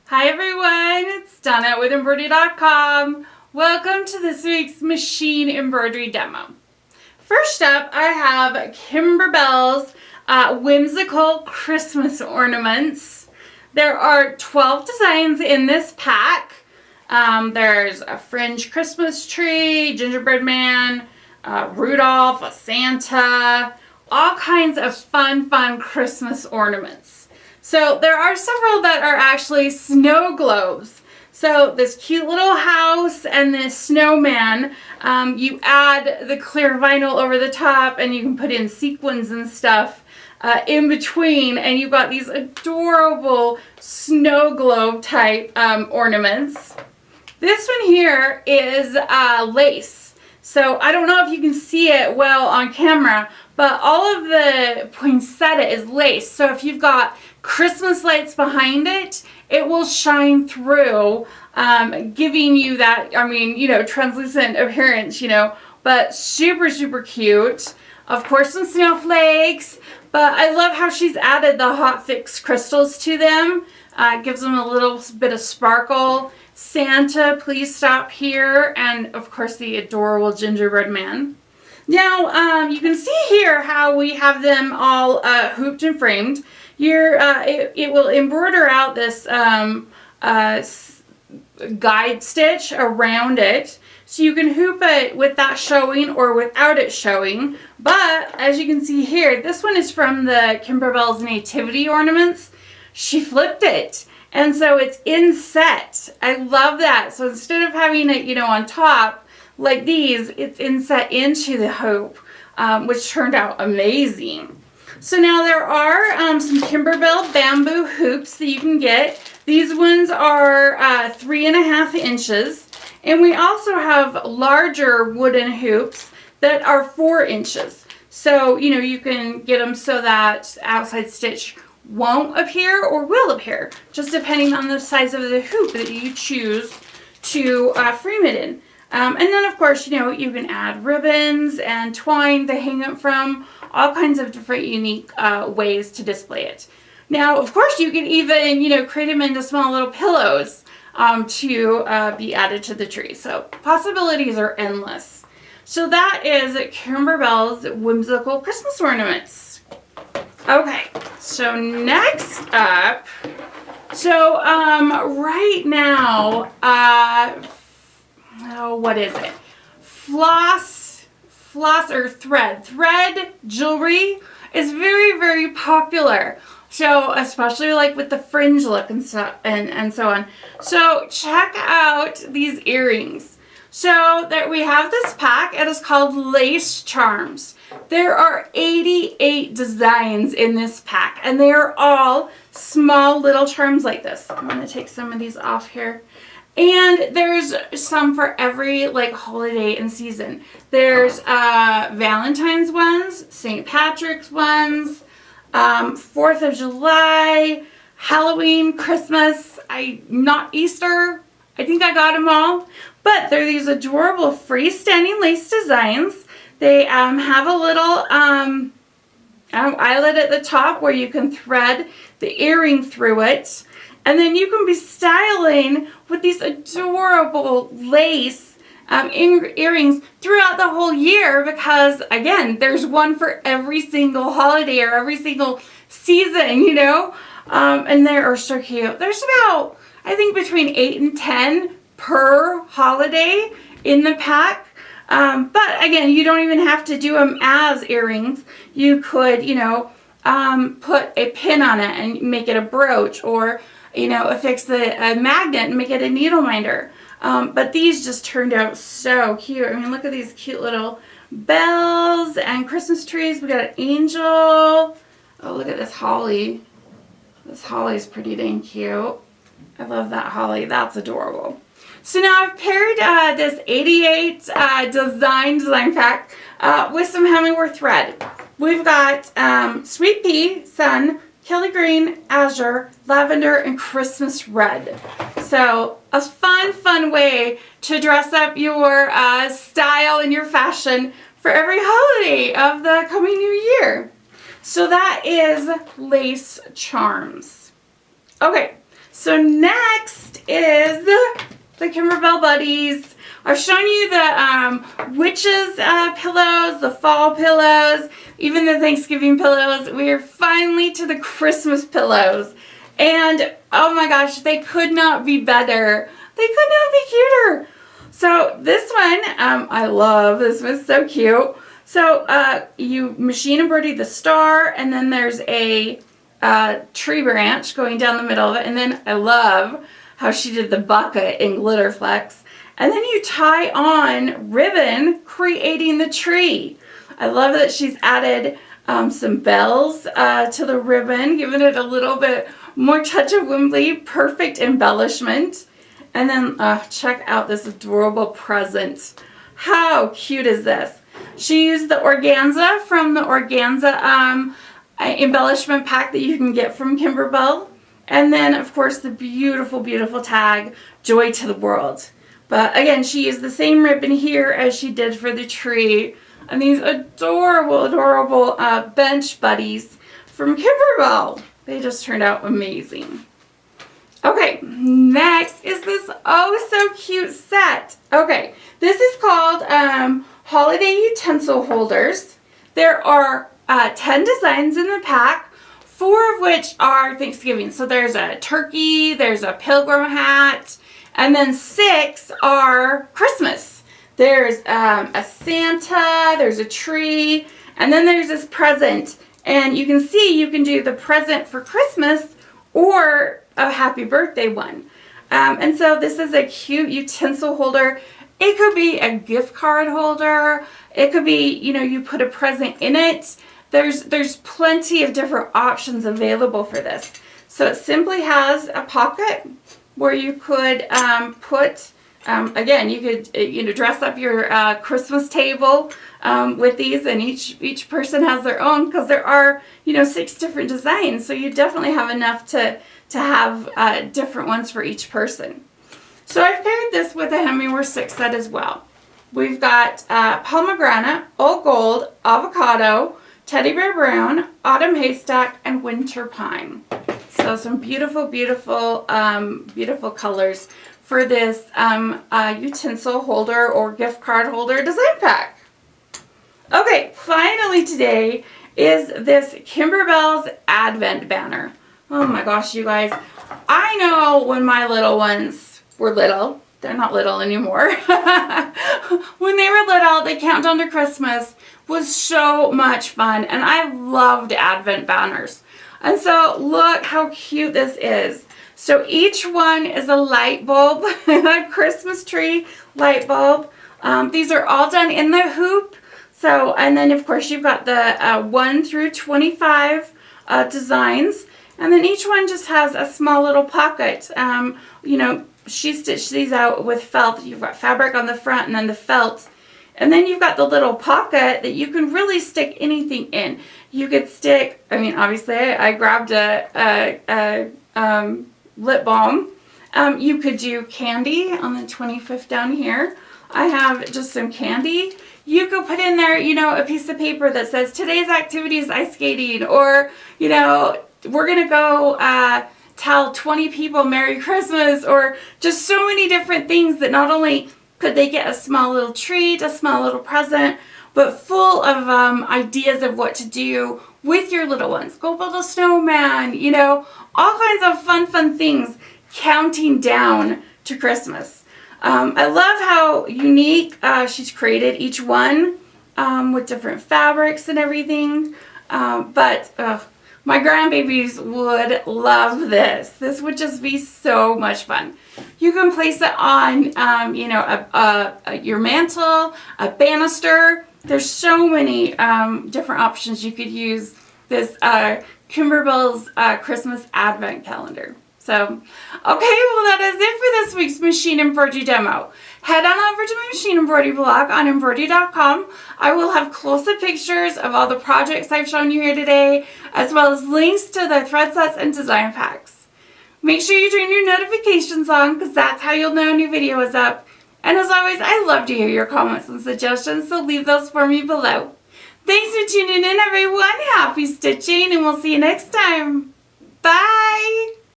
Hi everyone, it's Donnett with Embroidery.com. Welcome to this week's machine embroidery demo. First up, I have Kimberbell's Whimsical Christmas ornaments. There are 12 designs in this pack. There's a fringe Christmas tree, gingerbread man, Rudolph, a Santa, all kinds of fun Christmas ornaments. So there are several that are actually snow globes. So this cute little house and this snowman, you add the clear vinyl over the top and you can put in sequins and stuff in between, and you've got these adorable snow globe type ornaments. This one here is lace. So I don't know if you can see it well on camera, but all of the poinsettia is lace. So if you've got Christmas lights behind it, it will shine through, giving you that, translucent appearance, but super cute. Of course, some snowflakes, but I love how she's added the hot fix crystals to them. Gives them a little bit of sparkle. Santa, please stop here, and of course the adorable gingerbread man. Now, you can see here how we have them all hooped and framed. It will embroider out this guide stitch around it, so you can hoop it with that showing or without it showing. But as you can see here, this one is from the Kimberbell's Nativity Ornaments. She flipped it, and so it's inset. I love that. So instead of having it, on top like these, it's inset into the hoop, which turned out amazing. So now there are some Kimberbell bamboo hoops that you can get. These ones are 3.5 inches. And we also have larger wooden hoops that are 4 inches. So, you can get them so that outside stitch won't appear or will appear, just depending on the size of the hoop that you choose to frame it in. And then, of course, you can add ribbons and twine to hang it from, all kinds of different unique ways to display it. Now, of course, you can even, create them into small little pillows to be added to the tree. So possibilities are endless. So that is Kimberbell's Whimsical Christmas ornaments. Okay, so next up, right now, what is it? Floss or thread jewelry is very popular. So especially like with the fringe look and stuff and so on. So check out these earrings. So that we have this pack. It is called Lace Charms. There are 88 designs in this pack, and they are all small little charms like this. I'm going to take some of these off here. And there's some for every holiday and season. There's Valentine's ones, St. Patrick's ones, 4th of July, Halloween, Christmas, not Easter. I think I got them all. But they're these adorable freestanding lace designs. They have a little eyelet at the top where you can thread the earring through it. And then you can be styling with these adorable lace earrings throughout the whole year, because, again, there's one for every single holiday or every single season, and they are so cute. There's about, I think, between 8 and 10 per holiday in the pack. But, again, you don't even have to do them as earrings. You could, put a pin on it and make it a brooch, or affix a magnet and make it a needle minder. But these just turned out so cute. I mean, look at these cute little bells and Christmas trees. We got an angel. Oh, look at this holly. This holly is pretty dang cute. I love that holly. That's adorable. So now I've paired this 88 design pack with some Hemingway thread. We've got Sweet Pea, Sun, Kelly Green, Azure, Lavender, and Christmas Red. So a fun way to dress up your style and your fashion for every holiday of the coming new year. So that is Lace Charms. Okay, So next is the Kimberbell Buddies. I've shown you the witches pillows, the fall pillows, even the Thanksgiving pillows. We are finally to the Christmas pillows. And oh my gosh, they could not be better. They could not be cuter. So this one, I love. This was so cute. So you machine embroidered the star, and then there's a tree branch going down the middle of it. And then I love how she did the bucket in glitter flecks. And then you tie on ribbon, creating the tree. I love that she's added some bells to the ribbon, giving it a little bit more touch of Wimbley. Perfect embellishment. And then check out this adorable present. How cute is this? She used the organza from the organza embellishment pack that you can get from Kimberbell. And then, of course, the beautiful, beautiful tag, Joy to the World. But again, she used the same ribbon here as she did for the tree. And these adorable, adorable bench buddies from Kimberbell. They just turned out amazing. Okay, next is this oh so cute set. Okay, this is called Holiday Utensil Holders. There are 10 designs in the pack, 4 of which are Thanksgiving. So there's a turkey, there's a pilgrim hat, and then 6 are Christmas. There's a Santa, there's a tree, and then there's this present. And you can see you can do the present for Christmas or a happy birthday one. And so this is a cute utensil holder. It could be a gift card holder. It could be, you know, you put a present in it. There's plenty of different options available for this. So it simply has a pocket where you could put, again, you could, you know, dress up your Christmas table with these, and each person has their own, because there are, you know, 6 different designs. So you definitely have enough to have different ones for each person. So I've paired this with a Hemingway 6 set as well. We've got pomegranate, old gold, avocado, teddy bear brown, autumn haystack, and winter pine. So some beautiful, beautiful, beautiful colors for this utensil holder or gift card holder design pack. Okay, finally today is this Kimberbell's Advent banner. Oh my gosh, you guys. I know when my little ones were little, they're not little anymore. When they were little, the countdown to Christmas was so much fun, and I loved Advent banners. And so look how cute this is. So each one is a light bulb, a Christmas tree light bulb. These are all done in the hoop. So, and then of course you've got the 1 through 25 designs. And then each one just has a small little pocket. You know, she stitched these out with felt. You've got fabric on the front and then the felt. And then you've got the little pocket that you can really stick anything in. You could stick, I mean, obviously I grabbed a lip balm. You could do candy on the 25th down here. I have just some candy. You could put in there, you know, a piece of paper that says today's activity is ice skating, or, you know, we're going to go tell 20 people Merry Christmas, or just so many different things that not only could they get a small little treat, a small little present, but full of ideas of what to do with your little ones. Go build a snowman, you know, all kinds of fun things counting down to Christmas. I love how unique she's created each one with different fabrics and everything. But my grandbabies would love this. This would just be so much fun. You can place it on, you know, your mantle, a banister. There's so many different options you could use this Kimberbell's Christmas Advent Calendar. So, okay, well that is it for this week's machine embroidery demo. Head on over to my machine embroidery blog on embroidery.com. I will have close-up pictures of all the projects I've shown you here today, as well as links to the thread sets and design packs. Make sure you turn your notifications on, because that's how you'll know a new video is up. And as always, I love to hear your comments and suggestions, so leave those for me below. Thanks for tuning in, everyone. Happy stitching, and we'll see you next time. Bye!